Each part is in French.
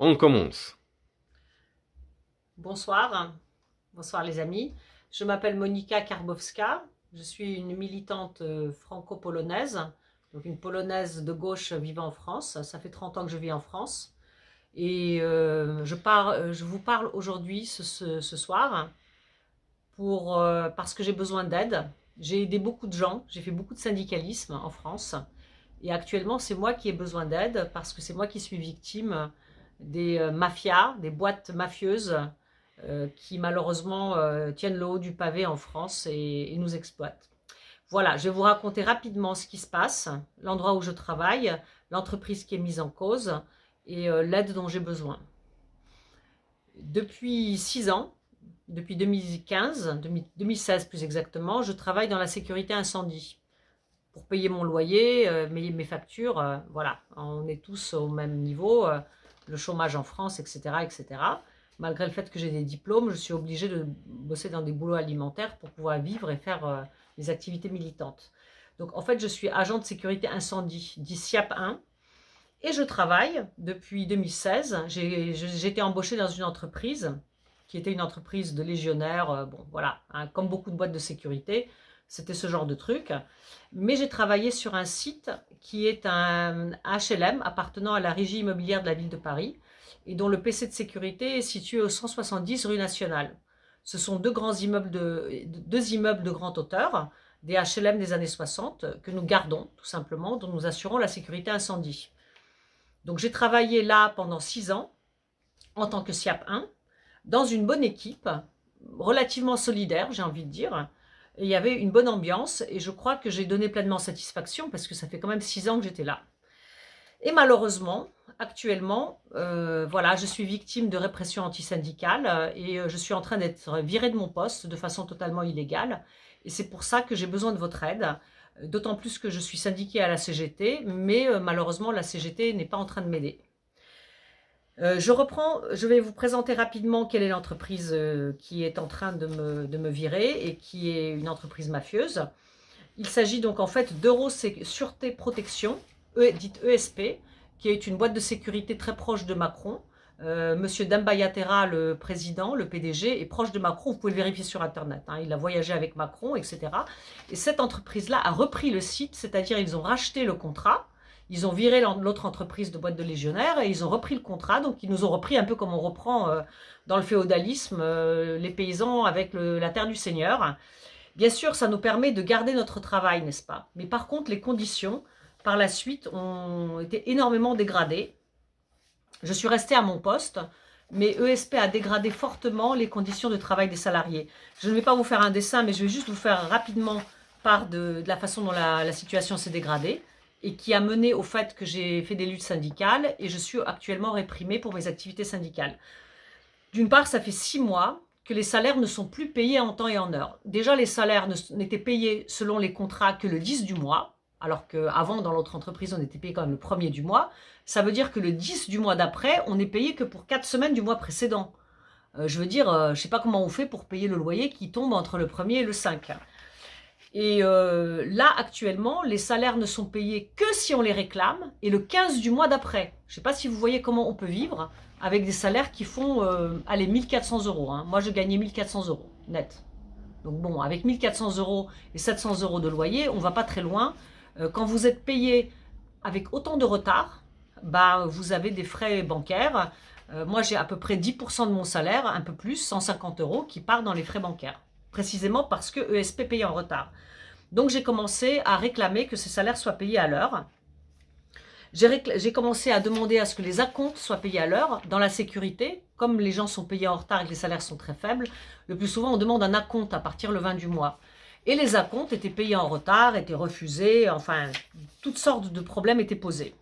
On commence. Bonsoir, bonsoir les amis. Je m'appelle Monika Karbowska, je suis une militante franco-polonaise, donc une polonaise de gauche vivant en France. Ça fait 30 ans que je vis en France. Et je vous parle aujourd'hui, ce soir, parce que j'ai besoin d'aide. J'ai aidé beaucoup de gens, j'ai fait beaucoup de syndicalisme en France. Et actuellement, c'est moi qui ai besoin d'aide parce que c'est moi qui suis victime des mafias, des boîtes mafieuses qui malheureusement tiennent le haut du pavé en France et nous exploitent. Voilà, je vais vous raconter rapidement ce qui se passe, l'endroit où je travaille, l'entreprise qui est mise en cause et l'aide dont j'ai besoin. Depuis 6 ans, depuis 2015, 2016 plus exactement, je travaille dans la sécurité incendie pour payer mon loyer, mes factures, voilà, on est tous au même niveau, le chômage en France, etc., etc. Malgré le fait que j'ai des diplômes, je suis obligée de bosser dans des boulots alimentaires pour pouvoir vivre et faire des activités militantes. Donc en fait, je suis agent de sécurité incendie, dit SIAP 1, et je travaille depuis 2016. J'ai été embauchée dans une entreprise qui était une entreprise de légionnaires, bon voilà, hein, comme beaucoup de boîtes de sécurité, c'était ce genre de truc. Mais j'ai travaillé sur un site qui est un HLM appartenant à la régie immobilière de la ville de Paris et dont le PC de sécurité est situé au 170 rue Nationale. Ce sont deux immeubles de grande hauteur, des HLM des années 60 que nous gardons tout simplement, dont nous assurons la sécurité incendie. Donc j'ai travaillé là pendant 6 ans en tant que SIAP 1 dans une bonne équipe, relativement solidaire, j'ai envie de dire. Et il y avait une bonne ambiance et je crois que j'ai donné pleinement satisfaction parce que ça fait quand même 6 ans que j'étais là. Et malheureusement, actuellement, voilà, je suis victime de répression antisyndicale et je suis en train d'être virée de mon poste de façon totalement illégale. Et c'est pour ça que j'ai besoin de votre aide, d'autant plus que je suis syndiquée à la CGT, mais malheureusement, la CGT n'est pas en train de m'aider. Je vais vous présenter rapidement quelle est l'entreprise qui est en train de me virer et qui est une entreprise mafieuse. Il s'agit donc en fait d'Euro Sûreté Protection, dite ESP, qui est une boîte de sécurité très proche de Macron. Monsieur Dambayatera, le président, le PDG, est proche de Macron, vous pouvez le vérifier sur Internet, hein, il a voyagé avec Macron, etc. Et cette entreprise-là a repris le site, c'est-à-dire ils ont racheté le contrat, ils ont viré l'autre entreprise de boîte de légionnaires et ils ont repris le contrat, donc ils nous ont repris un peu comme on reprend dans le féodalisme les paysans avec la terre du Seigneur. Bien sûr, ça nous permet de garder notre travail, n'est-ce pas? Mais par contre, les conditions, par la suite, ont été énormément dégradées. Je suis restée à mon poste, mais ESP a dégradé fortement les conditions de travail des salariés. Je ne vais pas vous faire un dessin, mais je vais juste vous faire rapidement part de la façon dont la situation s'est dégradée et qui a mené au fait que j'ai fait des luttes syndicales et je suis actuellement réprimée pour mes activités syndicales. D'une part, ça fait 6 mois que les salaires ne sont plus payés en temps et en heure. Déjà, les salaires n'étaient payés selon les contrats que le 10 du mois, alors qu'avant, dans l'autre entreprise, on était payé quand même le premier du mois. Ça veut dire que le 10 du mois d'après, on n'est payé que pour 4 semaines du mois précédent. Je veux dire, je ne sais pas comment on fait pour payer le loyer qui tombe entre le 1er et le 5. Et là, actuellement, les salaires ne sont payés que si on les réclame et le 15 du mois d'après. Je ne sais pas si vous voyez comment on peut vivre avec des salaires qui font, allez, 1400 euros. Hein. Moi, je gagnais 1400 euros net. Donc bon, avec 1400 euros et 700 euros de loyer, on ne va pas très loin. Quand vous êtes payé avec autant de retard, bah, vous avez des frais bancaires. Moi, j'ai à peu près 10% de mon salaire, un peu plus, 150 euros, qui part dans les frais bancaires. Précisément parce que ESP paye en retard. Donc j'ai commencé à réclamer que ces salaires soient payés à l'heure. J'ai commencé à demander à ce que les acomptes soient payés à l'heure. Dans la sécurité, comme les gens sont payés en retard et que les salaires sont très faibles, le plus souvent on demande un acompte à partir le 20 du mois. Et les acomptes étaient payés en retard, étaient refusés, enfin, toutes sortes de problèmes étaient posés.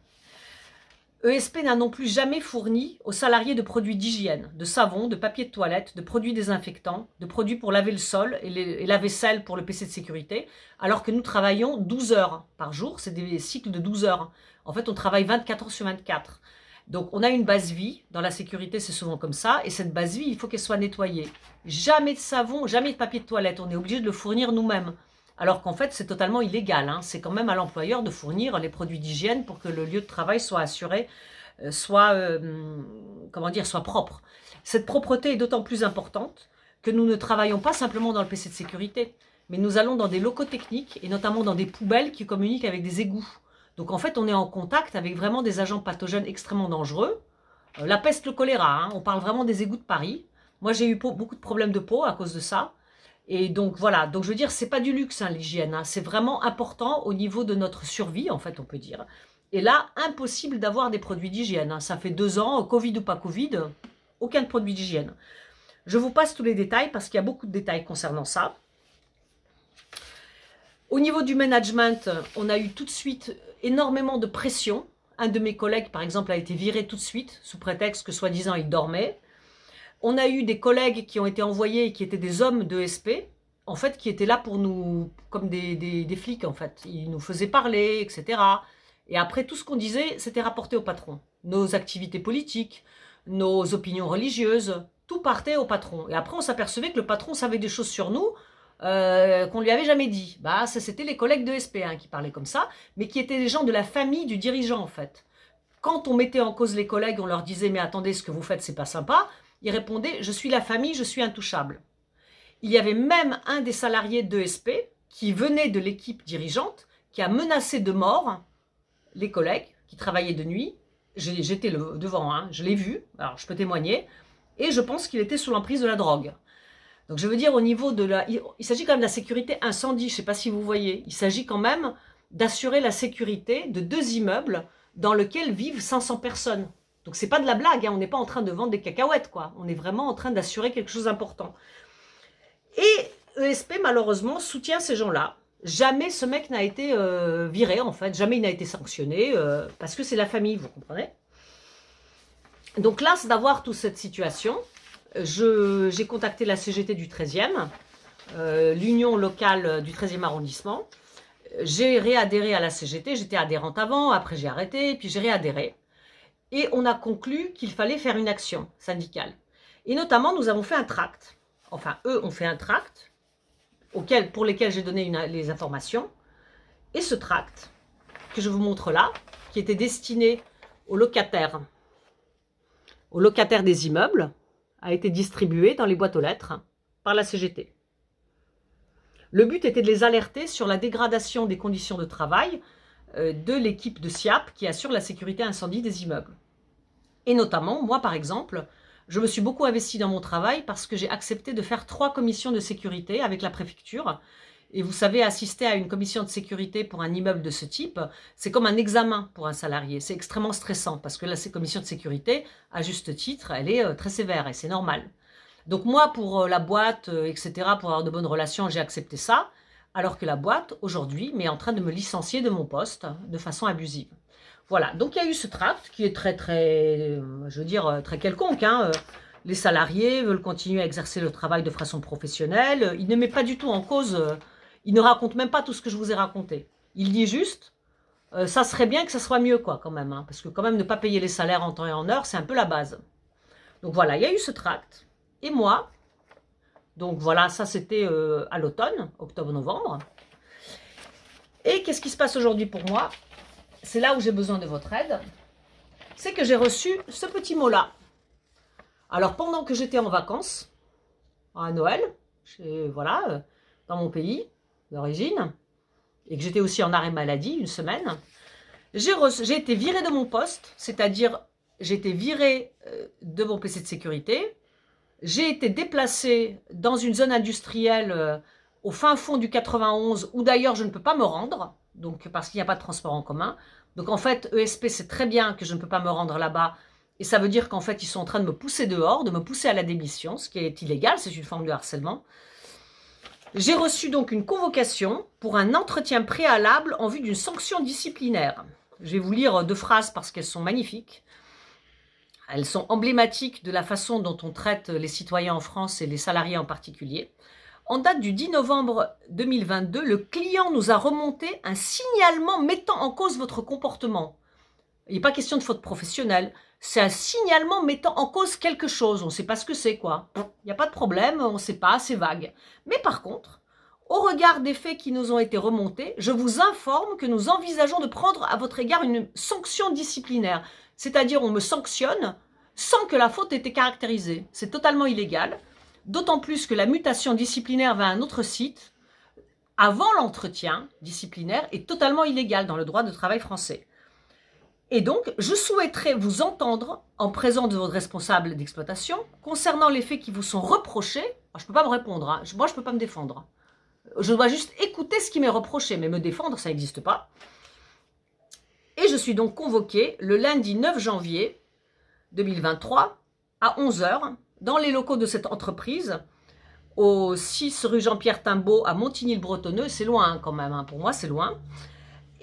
ESP n'a non plus jamais fourni aux salariés de produits d'hygiène, de savon, de papier de toilette, de produits désinfectants, de produits pour laver le sol et la vaisselle pour le PC de sécurité, alors que nous travaillons 12 heures par jour, c'est des cycles de 12 heures. En fait, on travaille 24 heures sur 24. Donc, on a une base vie, dans la sécurité, c'est souvent comme ça, et cette base vie, il faut qu'elle soit nettoyée. Jamais de savon, jamais de papier de toilette, on est obligé de le fournir nous-mêmes. Alors qu'en fait, c'est totalement illégal. Hein. C'est quand même à l'employeur de fournir les produits d'hygiène pour que le lieu de travail soit assuré, soit comment dire, soit propre. Cette propreté est d'autant plus importante que nous ne travaillons pas simplement dans le PC de sécurité, mais nous allons dans des locaux techniques et notamment dans des poubelles qui communiquent avec des égouts. Donc en fait, on est en contact avec vraiment des agents pathogènes extrêmement dangereux. La peste, le choléra, hein, on parle vraiment des égouts de Paris. Moi, j'ai eu beaucoup de problèmes de peau à cause de ça. Et donc voilà, donc je veux dire, c'est pas du luxe hein, l'hygiène, hein. C'est vraiment important au niveau de notre survie, en fait, on peut dire. Et là, impossible d'avoir des produits d'hygiène, hein. Ça fait 2 ans, Covid ou pas Covid, aucun produit d'hygiène. Je vous passe tous les détails parce qu'il y a beaucoup de détails concernant ça. Au niveau du management, on a eu tout de suite énormément de pression. Un de mes collègues, par exemple, a été viré tout de suite, sous prétexte que, soi-disant, il dormait. On a eu des collègues qui ont été envoyés et qui étaient des hommes d'ESP, en fait, qui étaient là pour nous, comme des flics, en fait. Ils nous faisaient parler, etc. Et après, tout ce qu'on disait, c'était rapporté au patron. Nos activités politiques, nos opinions religieuses, tout partait au patron. Et après, on s'apercevait que le patron savait des choses sur nous qu'on lui avait jamais dit. Bah, c'était les collègues d'ESP hein, qui parlaient comme ça, mais qui étaient des gens de la famille du dirigeant, en fait. Quand on mettait en cause les collègues, on leur disait « Mais attendez, ce que vous faites, c'est pas sympa », il répondait « Je suis la famille, je suis intouchable ». Il y avait même un des salariés d'ESP qui venait de l'équipe dirigeante, qui a menacé de mort les collègues qui travaillaient de nuit. J'étais devant, hein, je l'ai vu, alors je peux témoigner, et je pense qu'il était sous l'emprise de la drogue. Donc je veux dire, au niveau de la... Il s'agit quand même de la sécurité incendie, je ne sais pas si vous voyez. Il s'agit quand même d'assurer la sécurité de 2 immeubles dans lesquels vivent 500 personnes. Donc c'est pas de la blague, hein, on n'est pas en train de vendre des cacahuètes, quoi. On est vraiment en train d'assurer quelque chose d'important. Et ESP, malheureusement, soutient ces gens-là. Jamais ce mec n'a été viré, en fait. Jamais il n'a été sanctionné, parce que c'est la famille, vous comprenez? Donc là, c'est d'avoir toute cette situation. J'ai contacté la CGT du 13e, l'union locale du 13e arrondissement. J'ai réadhéré à la CGT, j'étais adhérente avant, après j'ai arrêté, puis j'ai réadhéré. Et on a conclu qu'il fallait faire une action syndicale. Et notamment, nous avons fait un tract. Enfin, eux ont fait un tract pour lesquels j'ai donné les informations. Et ce tract, que je vous montre là, qui était destiné aux locataires des immeubles, a été distribué dans les boîtes aux lettres par la CGT. Le but était de les alerter sur la dégradation des conditions de travail de l'équipe de SIAP qui assure la sécurité incendie des immeubles. Et notamment, moi par exemple, je me suis beaucoup investie dans mon travail parce que j'ai accepté de faire 3 commissions de sécurité avec la préfecture. Et vous savez, assister à une commission de sécurité pour un immeuble de ce type, c'est comme un examen pour un salarié. C'est extrêmement stressant parce que la commission de sécurité, à juste titre, elle est très sévère et c'est normal. Donc moi, pour la boîte, etc., pour avoir de bonnes relations, j'ai accepté ça, alors que la boîte, aujourd'hui, m'est en train de me licencier de mon poste de façon abusive. Voilà, donc il y a eu ce tract qui est très, je veux dire, très quelconque, hein. Les salariés veulent continuer à exercer le travail de façon professionnelle. Il ne met pas du tout en cause, il ne raconte même pas tout ce que je vous ai raconté. Il dit juste, ça serait bien que ça soit mieux, quoi, quand même, hein, parce que quand même, ne pas payer les salaires en temps et en heure, c'est un peu la base. Donc voilà, il y a eu ce tract. Et moi, donc voilà, ça c'était à l'automne, octobre-novembre. Et qu'est-ce qui se passe aujourd'hui pour moi? C'est là où j'ai besoin de votre aide. C'est que j'ai reçu ce petit mot-là. Alors, pendant que j'étais en vacances, à Noël, voilà, dans mon pays d'origine, et que j'étais aussi en arrêt maladie une semaine, j'ai été virée de mon poste, c'est-à-dire j'ai été virée de mon PC de sécurité, j'ai été déplacée dans une zone industrielle au fin fond du 91, où d'ailleurs je ne peux pas me rendre, donc parce qu'il n'y a pas de transport en commun. Donc en fait, ESP sait très bien que je ne peux pas me rendre là-bas, et ça veut dire qu'en fait, ils sont en train de me pousser dehors, de me pousser à la démission, ce qui est illégal, c'est une forme de harcèlement. J'ai reçu donc une convocation pour un entretien préalable en vue d'une sanction disciplinaire. Je vais vous lire 2 phrases parce qu'elles sont magnifiques. Elles sont emblématiques de la façon dont on traite les citoyens en France et les salariés en particulier. En date du 10 novembre 2022, le client nous a remonté un signalement mettant en cause votre comportement. Il n'est pas question de faute professionnelle, c'est un signalement mettant en cause quelque chose. On ne sait pas ce que c'est, quoi. Il n'y a pas de problème, on ne sait pas, c'est vague. Mais par contre, au regard des faits qui nous ont été remontés, je vous informe que nous envisageons de prendre à votre égard une sanction disciplinaire. C'est-à-dire, on me sanctionne sans que la faute ait été caractérisée. C'est totalement illégal, d'autant plus que la mutation disciplinaire vers un autre site, avant l'entretien disciplinaire, est totalement illégale dans le droit de travail français. Et donc, je souhaiterais vous entendre, en présence de votre responsable d'exploitation, concernant les faits qui vous sont reprochés. Alors, je ne peux pas me répondre, hein. Moi je ne peux pas me défendre. Je dois juste écouter ce qui m'est reproché, mais me défendre, ça n'existe pas. Et je suis donc convoquée le lundi 9 janvier 2023 à 11 h dans les locaux de cette entreprise, au 6 rue Jean-Pierre Timbaud à Montigny-le-Bretonneux. C'est loin hein, quand même, hein. Pour moi c'est loin.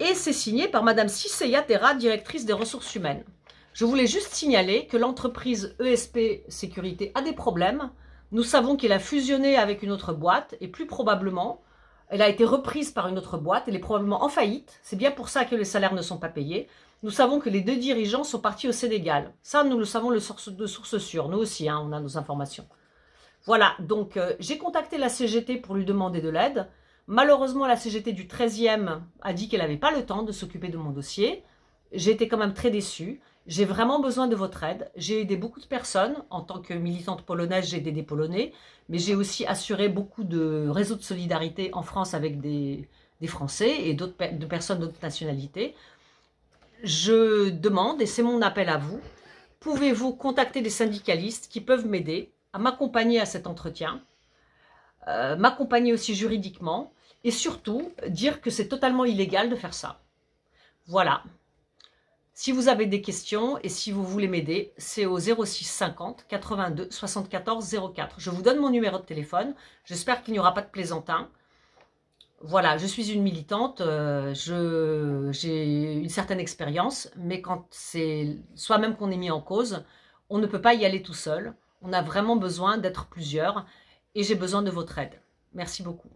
Et c'est signé par Madame Cissé Terra, directrice des ressources humaines. Je voulais juste signaler que l'entreprise ESP Sécurité a des problèmes. Nous savons qu'elle a fusionné avec une autre boîte et plus probablement, elle a été reprise par une autre boîte. Elle est probablement en faillite. C'est bien pour ça que les salaires ne sont pas payés. Nous savons que les 2 dirigeants sont partis au Sénégal. Ça, nous le savons de source sûre. Nous aussi, hein, on a nos informations. Voilà, donc j'ai contacté la CGT pour lui demander de l'aide. Malheureusement, la CGT du 13e a dit qu'elle n'avait pas le temps de s'occuper de mon dossier. J'ai été quand même très déçue. J'ai vraiment besoin de votre aide. J'ai aidé beaucoup de personnes. En tant que militante polonaise, j'ai aidé des Polonais. Mais j'ai aussi assuré beaucoup de réseaux de solidarité en France avec des Français et de personnes d'autres nationalités. Je demande, et c'est mon appel à vous, pouvez-vous contacter des syndicalistes qui peuvent m'aider à m'accompagner à cet entretien, m'accompagner aussi juridiquement, et surtout dire que c'est totalement illégal de faire ça. Voilà. Si vous avez des questions et si vous voulez m'aider, c'est au 06 50 82 74 04. Je vous donne mon numéro de téléphone. J'espère qu'il n'y aura pas de plaisantin. Voilà, je suis une militante, j'ai une certaine expérience, mais quand c'est soi-même qu'on est mis en cause, on ne peut pas y aller tout seul. On a vraiment besoin d'être plusieurs et j'ai besoin de votre aide. Merci beaucoup.